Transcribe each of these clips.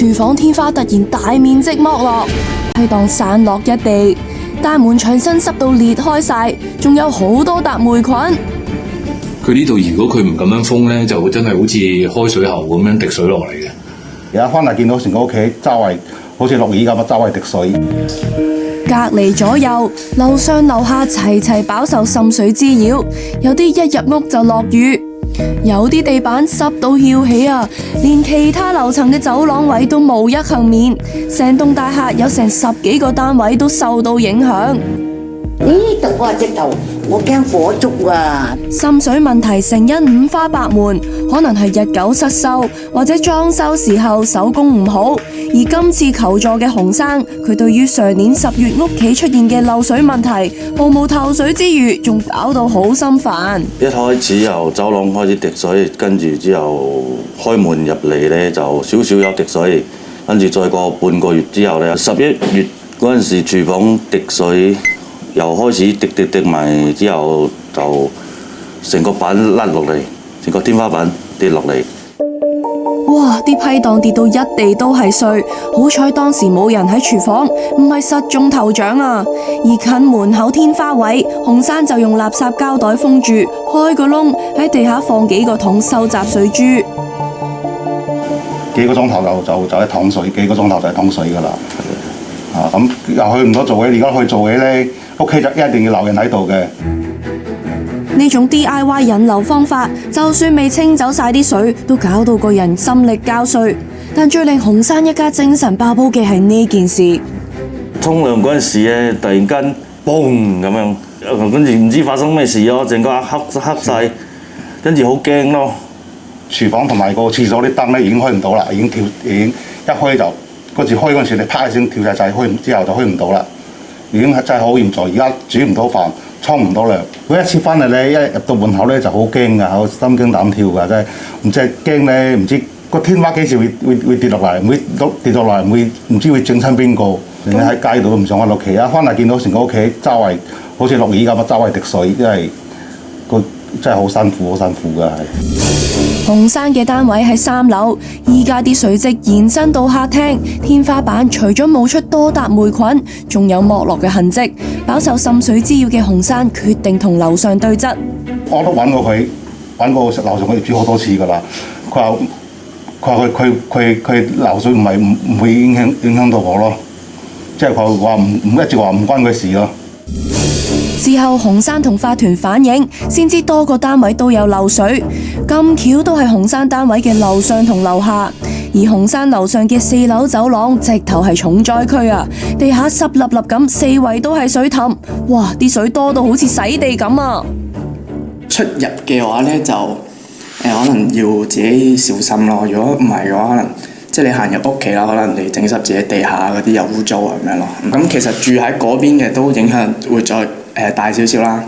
廚房天花突然大面積剝落，批檔散落一地，大門牆身濕到裂開晒，仲有好多笪霉菌。佢呢度如果佢唔咁樣封呢，就真係好似開水喉咁樣滴水落嚟嘅。而家翻嚟見到成個屋企周圍好似落雨咁，周圍滴水。隔離左右，樓上樓下齊齊飽受滲水滋擾，有啲一入屋就落雨，有啲地板濕到翹起啊，連其他樓層嘅走廊位都無一幸免，成棟大廈有成10幾個單位都受到影響。呢度啊，直頭我驚火燭啊！滲水問題成因五花八門，可能係日久失修，或者裝修時候手工唔好。而今次求助嘅洪生，佢對於上年10月屋企出現嘅漏水問題，毫無頭緒之餘，仲搞到好心煩。一開始由走廊開始滴水，跟住之後開門入嚟呢，就少少有滴水，跟住再過半個月之後呢，11月嗰陣時廚房滴水。又開始滴埋之後，就成個板甩落嚟，成個天花板跌落嚟。哇！啲批檔跌到一地都係碎，好彩當時冇人喺廚房，唔係實中頭獎啊！而近門口天花位，洪生就用垃圾膠袋封住，開個窿喺地下放幾個桶收集水珠。幾個鐘頭就一桶水，幾個鐘頭就一桶水㗎啦。咁又去唔到做嘢，而家去做嘢呢，屋企就一定要留人喺度嘅。呢種 DIY 引流方法，就算未清走晒啲水，都搞到個人心力交瘁。但最令洪生一家精神爆煲嘅係呢件事。沖涼嗰陣時咧，突然間嘣咁樣，跟住唔知發生咩事咯，成個黑晒，跟住好驚咯。廚房同埋個廁所啲燈咧已經開唔到啦，已經一開就嗰時開嗰陣時，你啪一聲跳晒掣，開之後就開唔到啦，已經係真係好嚴重。而家煮唔到飯，沖唔到涼。每一次翻嚟咧，一入到門口咧就好驚㗎，好心驚膽跳㗎，真係唔知係驚咧，唔知個天花幾時會跌落嚟，跌落嚟唔知會整親邊個。你喺街度都唔想翻屋企啊！翻嚟見到成個屋企周圍好似落雨咁啊，周圍滴水，因為真係好辛苦㗎係。洪生嘅單位喺3樓，依家啲水漬延伸到客廳，天花板除咗冒出多笪霉菌，仲有剝落嘅痕跡。飽受滲水滋擾嘅洪生決定同樓上對質。我都揾過佢，揾過樓上嘅業主好多次㗎啦。佢話佢漏水唔會影響到我咯，即係佢話一直話唔關佢事咯。事後洪生同法團反映，先知多個單位都有漏水，咁巧都係洪生單位嘅樓上同樓下，而洪生樓上嘅4樓走廊直頭係重災區啊！地下濕立立咁，四圍都係水凼，哇！啲水多到好似洗地咁啊！出入嘅話呢，就可能要自己小心咯。如果唔係嘅話，可能即係你行入屋企啦，可能你整濕自己地下嗰啲又污糟啊咁樣咯。咁其實住喺嗰邊嘅都影響會再大少少啦。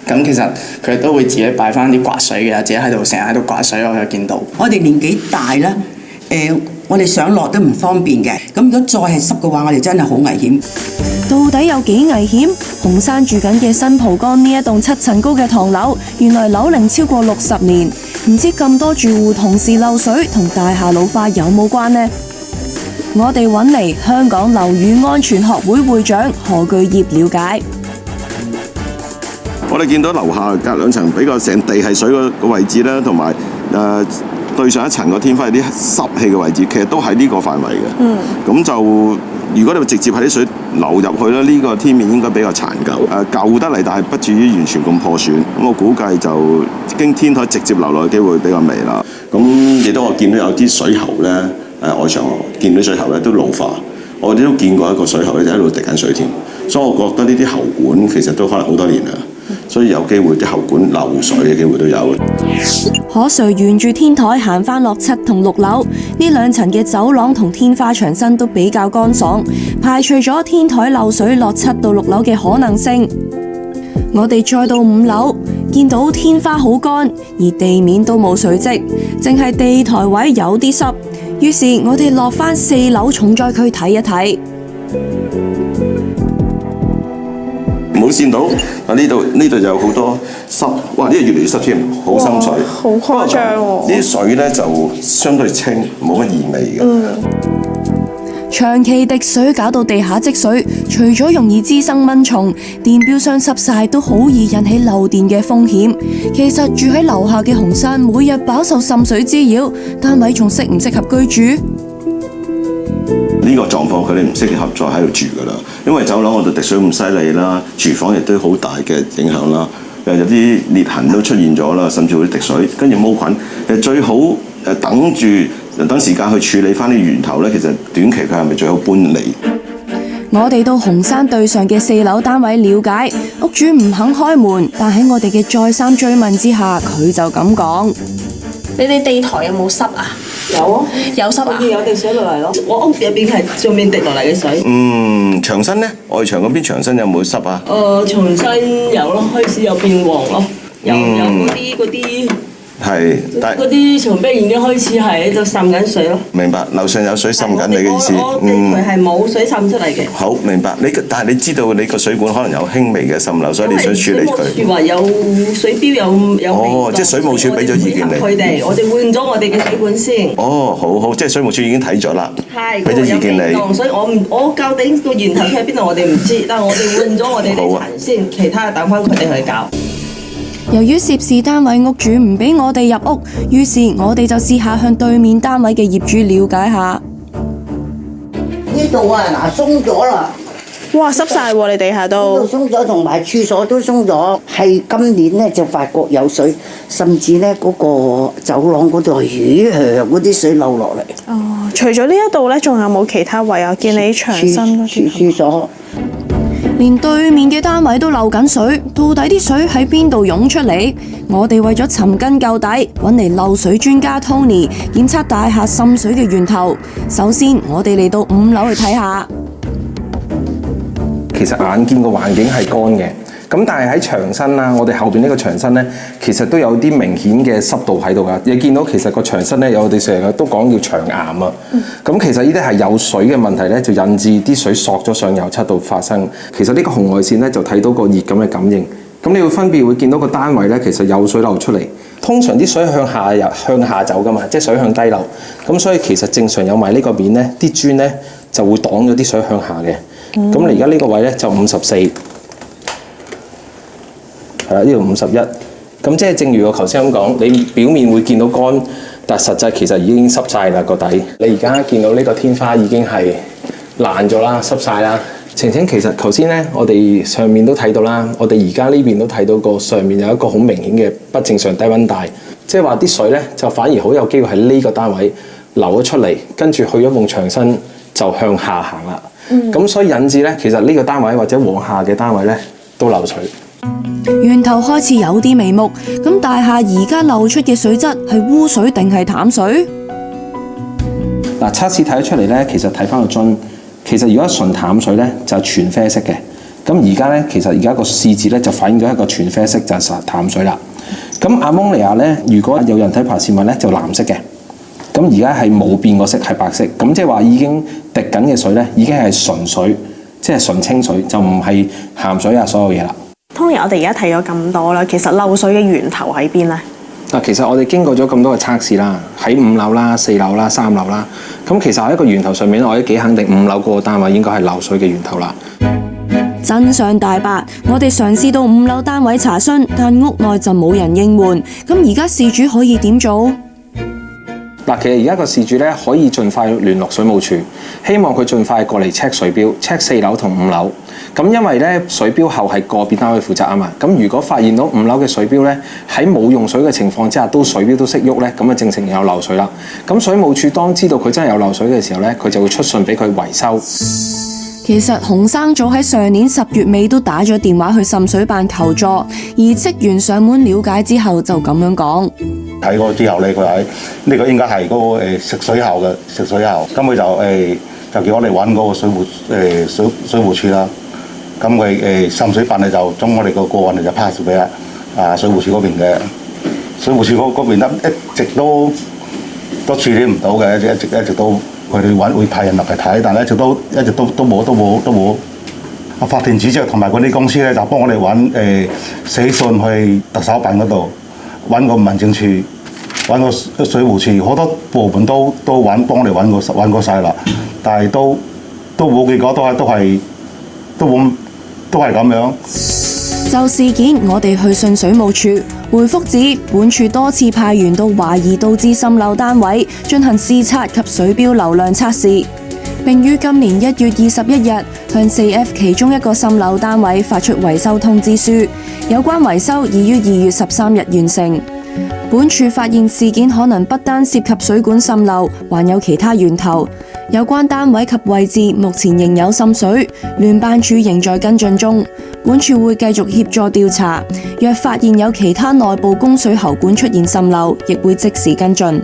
咁其實佢都會自己擺翻啲刮水嘅，自己喺度成日喺度刮水，我有見到。我哋年紀大啦，我哋上落都唔方便嘅。咁如果再係濕嘅話，我哋真係好危險。到底有幾危險？洪生住緊嘅新蒲崗呢一棟7層高嘅唐樓，原來樓齡超過60年，唔知咁多住戶同時漏水同大廈老化有冇關呢？我哋揾嚟香港樓宇安全學會會長何巨業了解。我哋見到樓下隔2層比較成地係水個位置啦，同埋對上一層個天花有啲濕氣嘅位置，其實都喺呢個範圍嘅。咁就如果你直接喺啲水流入去咧，呢個天面應該比較殘舊。舊得嚟，但係不至於完全咁破損。咁我估計就經天台直接流落嘅機會比較微啦。咁亦都我見到有啲水喉咧，外牆見到水喉咧都老化。我哋都見過一個水喉咧就喺度滴緊水添，所以我覺得呢啲喉管其實都可能好多年啦。所以有機會啲喉管漏水嘅機會都有。可誰沿住天台行返落7同6樓，呢2層嘅走廊同天花牆身都比較乾爽，排除咗天台漏水落7到6樓嘅可能性。我哋再到5樓，見到天花好乾，而地面都冇水漬，淨係地台位有啲濕。於是我哋落返4樓重災區睇一睇。冇見到啊！呢度有好多濕，哇！呢度越嚟越濕添，好深水，好誇張喎！呢啲水咧就相對清，冇乜異味嘅。長期滴水搞到地下積水，除咗容易滋生蚊蟲，電錶箱濕晒都好易引起漏電嘅風險。其實住喺樓下嘅洪生每日飽受滲水滋擾，單位仲適唔適合居住？呢個狀況佢哋唔適合再喺度住㗎啦，因為走廊嗰度滴水咁犀利啦，廚房亦都好大嘅影響啦，有啲裂痕都出現咗啦，甚至會滴水，跟住毛菌。其實最好等時間去處理翻啲源頭咧，其實短期佢係咪最好搬離？我哋到紅山對上嘅4樓單位了解，屋主唔肯開門，但喺我哋嘅再三追問之下，佢就咁講：你哋地台有冇濕啊？有啊，有濕啊？有滴水落嚟咯。我屋入邊係上面滴落嚟嘅水。牆身咧，外牆嗰邊牆身有冇濕啊？牆身有咯，開始有變黃咯，有嗰啲。係，但嗰啲牆壁已經開始係喺度滲緊水咯。明白，樓上有水滲緊你嘅意思。我地台係冇水滲出嚟嘅。好明白，但係你知道你個水管可能有輕微嘅滲漏，所以你想處理佢。水務署話有水錶有即係水務署俾咗意見你。佢哋，我哋換咗我哋嘅水管先。好，即係水務署已經睇咗啦。係，俾咗意見你。所以我究竟個源頭喺邊度，我哋唔知，但係我哋換咗我哋啲塵先，其他嘅等翻佢哋去搞。由於涉事單位屋主唔俾我哋入屋，於是我哋就試下向對面單位嘅業主了解下。呢度啊，鬆咗啦！哇，濕晒喎！你地下都鬆咗，同埋廁所都鬆咗。係今年咧就發覺有水，甚至咧嗰個走廊嗰度嗰啲水漏落嚟。哦，除咗呢一度咧，仲有冇其他位啊？見你牆身嗰啲廁所。連對面嘅單位都漏緊水，到底啲水喺邊度湧出嚟？我哋為咗尋根究底，揾嚟漏水專家 Tony 檢測大廈滲水嘅源頭。首先，我哋嚟到5樓去睇下。其實眼見個環境係乾嘅，咁但係喺牆身啦，我哋後邊呢個牆身咧，其實都有啲明顯嘅濕度喺度噶。你見到其實個牆身咧，我哋成日都講叫牆癌啊。咁其實呢啲係有水嘅問題咧，就引致啲水索咗上油漆度發生。其實呢個紅外線咧就睇到個熱咁嘅感應。咁你會分別會見到個單位咧，其實有水流出嚟。通常啲水向下走噶嘛，即係水向低流。咁所以其實正常有埋呢個面咧，啲磚咧就會擋咗啲水向下嘅。咁你而家呢個位咧就54，係啦，呢度51。咁即係正如我頭先咁講，你表面會見到乾，但實際其實已經濕晒啦個底。你而家見到呢個天花已經係爛咗啦，濕晒啦。晴晴，其實頭先咧，我哋上面都睇到啦，我哋而家呢邊都睇到個上面有一個好明顯嘅不正常低溫帶，即係話啲水咧就反而好有機會喺呢個單位流咗出嚟，跟住去咗埲牆身就向下行啦。咁所以引致咧，其實呢個單位或者往下嘅單位咧都漏水。源頭開始有啲眉目，咁大廈而家漏出嘅水質係污水定係淡水？嗱，測試睇得出嚟咧，其實睇翻個樽，其實如果純淡水咧就係全啡色嘅。咁而家咧，其實而家個試紙咧就反映咗一個全啡色就係淡水啦。咁阿蒙尼亞咧，如果有人體排泄物咧就藍色嘅。咁而家係冇變過色，係白色。咁即係話已經滴緊嘅水咧，已經係純水，即係純清水，就唔係鹹水啊，所有嘢啦。Tony，我哋而家睇咗咁多啦，其實漏水嘅源頭喺邊咧？嗱，其實我哋經過咗咁多嘅測試啦，喺5樓啦、4樓啦、3樓啦，咁其實喺一個源頭上面，我哋幾肯定5樓嗰個單位應該係漏水嘅源頭啦。真相大白，我哋嘗試到5樓單位查詢，但屋內就冇人應門。咁而家事主可以點做？嗱，其實而家個事主咧可以盡快聯絡水務署，希望佢盡快過嚟 check 水錶，check 4樓同5樓。咁因為咧水錶後係個別單位負責啊嘛，咁如果發現到5樓嘅水錶咧喺冇用水嘅情況之下，水錶都識喐咧，咁啊正正有漏水啦。咁水務署當知道佢真係有漏水嘅時候咧，佢就會出信俾佢維修。其實洪生早喺上年10月尾都打咗電話去滲水辦求助，而職員上門了解之後就咁樣講。睇過之後咧，佢話呢個應該係嗰個食水喉嘅食水喉，咁佢就叫我哋揾嗰個水務署啦。咁佢滲水辦咧就將我哋個案就 pass 俾水務署嗰邊嘅。水務署嗰邊一直都處理唔到嘅，一直都佢哋會派人落嚟睇，但係一直都冇法庭主席同埋嗰啲公司咧，就幫我哋揾寫信去特首辦嗰度，揾個民政處，揾個水務處，好多部門都幫我哋揾過晒啦，但係都冇結果，都係咁樣。就事件，我哋去信水務署，回覆指本署多次派員到懷疑導致滲漏單位進行視察及水表流量測試，並於今年1月21日向 4F 其中一個滲漏單位發出維修通知書，有關維修已於2月13日完成。本署發現事件可能不單涉及水管滲漏，還有其他源頭。有關單位及位置目前仍有滲水，聯辦處仍在跟進中。本署會繼續協助調查，若發現有其他內部供水喉管出現滲漏，亦會即時跟進。